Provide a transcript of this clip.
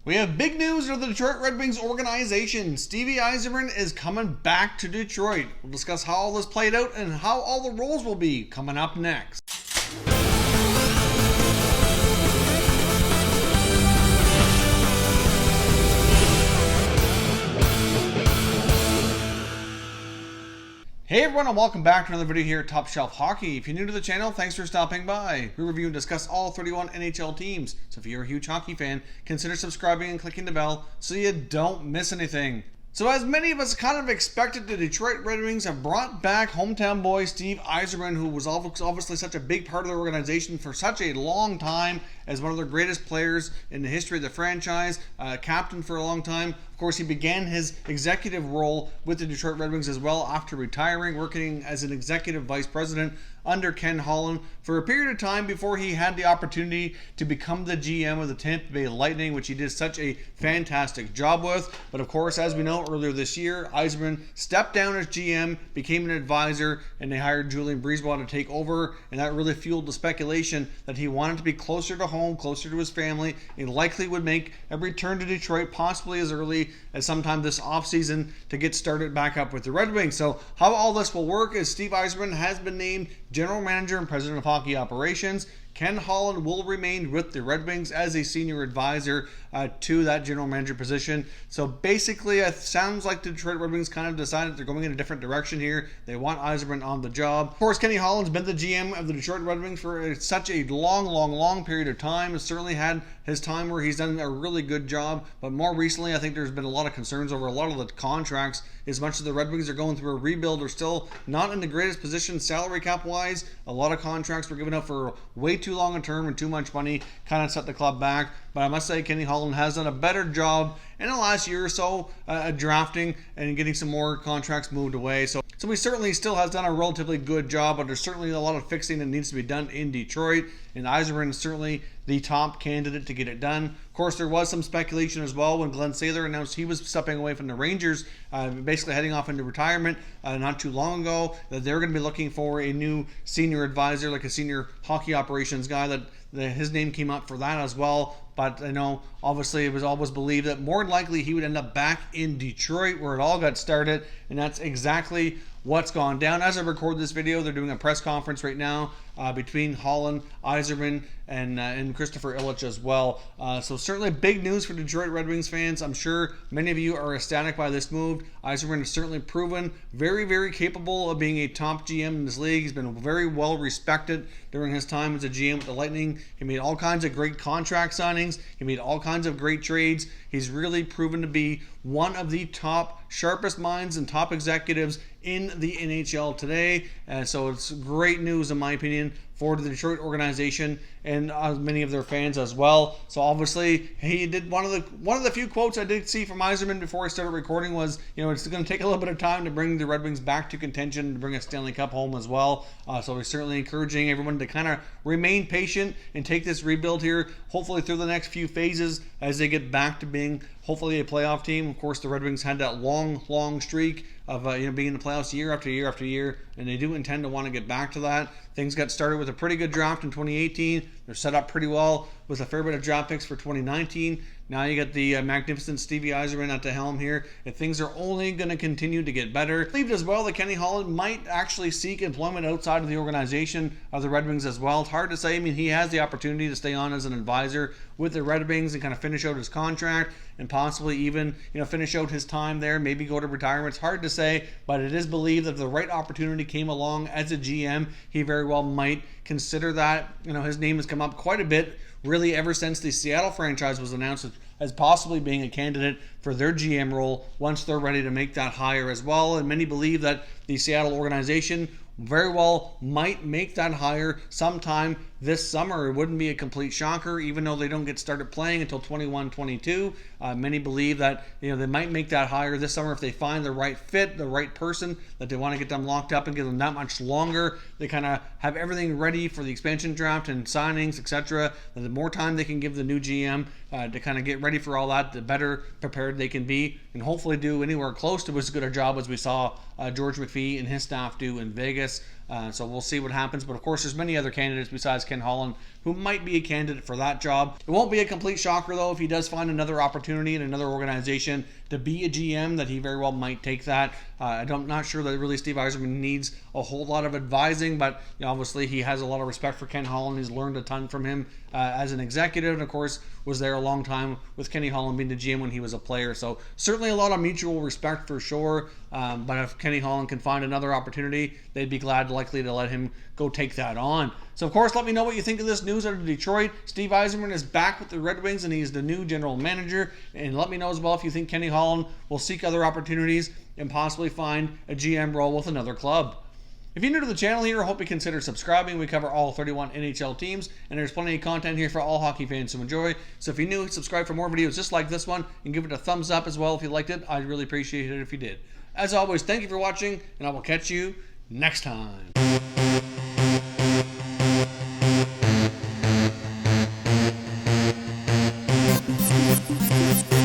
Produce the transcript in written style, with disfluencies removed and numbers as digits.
We have big news of the Detroit Red Wings organization. Steve Yzerman is coming back to Detroit. We'll discuss how all this played out and how all the roles will be coming up next. Hey everyone, and welcome back to another video here at Top Shelf Hockey. If you're new to the channel, thanks for stopping by. We review and discuss all 31 NHL teams, so if you're a huge hockey fan, consider subscribing and clicking the bell so you don't miss anything. So as many of us kind of expected, the Detroit Red Wings have brought back hometown boy Steve Yzerman, who was obviously such a big part of their organization for such a long time, as one of their greatest players in the history of the franchise, captain for a long time. Of course, he began his executive role with the Detroit Red Wings as well after retiring, working as an executive vice president under Ken Holland for a period of time before he had the opportunity to become the GM of the Tampa Bay Lightning, which he did such a fantastic job with. But of course, as we know, earlier this year, Yzerman stepped down as GM, became an advisor, and they hired Julian Breezeball to take over, and that really fueled the speculation that he wanted to be closer to home, closer to his family, and likely would make a return to Detroit possibly as early as sometime this offseason to get started back up with the Red Wings. So how all this will work is Steve Yzerman has been named General Manager and President of Hockey Operations. Ken Holland will remain with the Red Wings as a senior advisor to that general manager position. So basically, it sounds like the Detroit Red Wings kind of decided they're going in a different direction here. They want Yzerman on the job. Of course, Kenny Holland's been the GM of the Detroit Red Wings for such a long period of time. Has certainly had his time where he's done a really good job. But more recently, I think there's been a lot of concerns over a lot of the contracts. As much as the Red Wings are going through a rebuild, they're still not in the greatest position salary cap wise. A lot of contracts were given up for way too long a term and too much money, kind of set the club back. But I must say Kenny Holland has done a better job in the last year or so drafting and getting some more contracts moved away. So he certainly still has done a relatively good job, but there's certainly a lot of fixing that needs to be done in Detroit, and Yzerman is certainly the top candidate to get it done. Of course, there was some speculation as well when Glenn Sather announced he was stepping away from the Rangers, basically heading off into retirement not too long ago, that they're going to be looking for a new senior advisor, like a senior hockey operations guy, that his name came up for that as well. But I know, obviously, it was always believed that more than likely he would end up back in Detroit where it all got started, and that's exactly what's gone down. As I record this video, they're doing a press conference right now between Holland, Yzerman, and Christopher Illich as well. So certainly big news for Detroit Red Wings fans. I'm sure many of you are ecstatic by this move. Yzerman has certainly proven very capable of being a top GM in this league. He's been very well respected during his time as a GM with the Lightning. He made all kinds of great contract signings. He made all kinds of great trades. He's really proven to be one of the top, sharpest minds and top executives in the NHL today. So it's great news, in my opinion, for the Detroit organization and many of their fans as well. So obviously, he did one of the few quotes I did see from Yzerman before I started recording was, it's going to take a little bit of time to bring the Red Wings back to contention, to bring a Stanley Cup home as well. So he's certainly encouraging everyone to kind of remain patient and take this rebuild here, hopefully through the next few phases as they get back to being hopefully a playoff team. Of course, the Red Wings had that long streak of being in the playoffs year after year, and they do intend to want to get back to that. Things got started with a pretty good draft in 2018. They're set up pretty well with a fair bit of draft picks for 2019. Now you got the magnificent Stevie Yzerman at the helm here, and things are only going to continue to get better. I believe as well that Kenny Holland might actually seek employment outside of the organization of the Red Wings as well. It's hard to say. I mean, he has the opportunity to stay on as an advisor with the Red Wings and kind of finish out his contract and possibly even finish out his time there, maybe go to retirement. It's hard to say, but it is believed that if the right opportunity came along as a GM, he very well might consider that. His name has come up quite a bit really ever since the Seattle franchise was announced as possibly being a candidate for their GM role once they're ready to make that hire as well. And many believe that the Seattle organization very well might make that hire sometime this summer. It wouldn't be a complete shocker, even though they don't get started playing until 21-22. Many believe that they might make that hire this summer if they find the right fit, the right person, that they want to get them locked up and give them that much longer. They kind of have everything ready for the expansion draft and signings, etc. The more time they can give the new GM to kind of get ready for all that, the better prepared they can be, and hopefully do anywhere close to as good a job as we saw George McPhee and his staff do in Vegas. So we'll see what happens. But of course, there's many other candidates besides Ken Holland who might be a candidate for that job. It won't be a complete shocker, though, if he does find another opportunity in another organization to be a GM, that he very well might take that. I'm not sure that really Steve Yzerman needs a whole lot of advising, but obviously he has a lot of respect for Ken Holland. He's learned a ton from him as an executive, and of course was there a long time with Kenny Holland being the GM when he was a player. So certainly a lot of mutual respect for sure. But if Kenny Holland can find another opportunity, they'd be likely to let him go take that on. So of course, let me know what you think of this news out of Detroit. Steve Yzerman is back with the Red Wings, and he's the new general manager. And let me know as well if you think Kenny Holland will seek other opportunities and possibly find a GM role with another club. If you're new to the channel here, I hope you consider subscribing. We cover all 31 NHL teams, and there's plenty of content here for all hockey fans to enjoy. So if you're new, subscribe for more videos just like this one, and give it a thumbs up as well if you liked it. I'd really appreciate it if you did. As always, thank you for watching, and I will catch you next time. We'll be right back.